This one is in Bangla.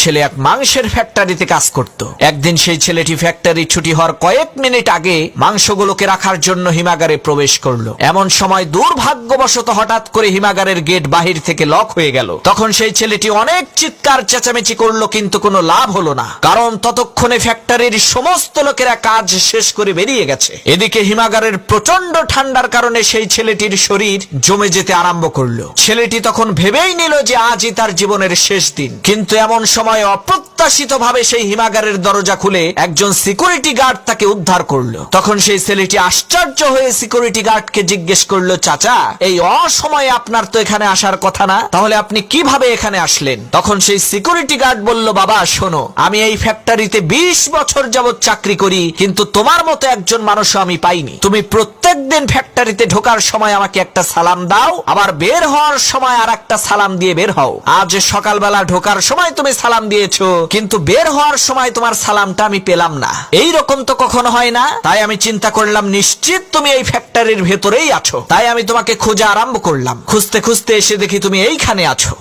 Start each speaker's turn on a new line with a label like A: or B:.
A: ছেলে এক মাংসের ফ্যাক্টরিতে কাজ করত। একদিন সেই ছেলেটি ফ্যাক্টরি ছুটি হওয়ার কয়েক মিনিট আগে মাংসগুলোকে রাখার জন্য হিমাগারে প্রবেশ করলো। এমন সময় দুর্ভাগ্যবশত হঠাৎ করে হিমাগারের গেট বাহির থেকে লক হয়ে গেল। তখন সেই ছেলেটি অনেক চিৎকার চেঁচামেচি করলো, কিন্তু কোনো লাভ হলো না, কারণ ততক্ষণে ফ্যাক্টরির সমস্ত লোকেরা কাজ শেষ করে বেরিয়ে গেছে। এদিকে হিমাগারের প্রচন্ড ঠান্ডার কারণে সেই ছেলেটির শরীর জমে যেতে আরম্ভ করলো। ছেলেটি তখন ভেবেই নিল যে আজই তার জীবনের শেষ দিন। কিন্তু এমন সময় অপ্রত্যাশিতভাবে সেই হিমাগারের দরজা খুলে একজন সিকিউরিটি গার্ড তাকে উদ্ধার করলো। তখন সেই ছেলেটি আশ্চর্য হয়ে সিকিউরিটি গার্ডকে জিজ্ঞেস করলো, চাচা, এই অসময়ে আপনার তো এখানে আসার কথা না, তাহলে আপনি কিভাবে এখানে আসলেন? তখন সেই সিকিউরিটি গার্ড বলল, বাবা শোনো, আমি এই ফ্যাক্টরিতে 20 বছর যাবত চাকরি করি, কিন্তু তোমার মতো একজন মানুষও আমি পাইনি। তুমি প্রত্যেকদিন ফ্যাক্টরিতে ঢোকার সময় আমাকে একটা সালাম দাও, আবার বের হওয়ার সময় আর একটা সালাম দিয়ে বের হও। আজ সকালবেলা ঢোকার সময় তুমি সালাম দিয়েছো, কিন্তু বের হওয়ার সময় তোমার সালামটা আমি পেলাম না। এই রকম তো কখনো হয় না। তাই আমি চিন্তা করলাম নিশ্চিত তুমি এই ফ্যাক্টরির ভেতরেই আছো। তাই আমি তোমাকে খোঁজা আরম্ভ করলাম। খুঁজতে খুঁজতে এসে দেখি তুমি এইখানে আছো।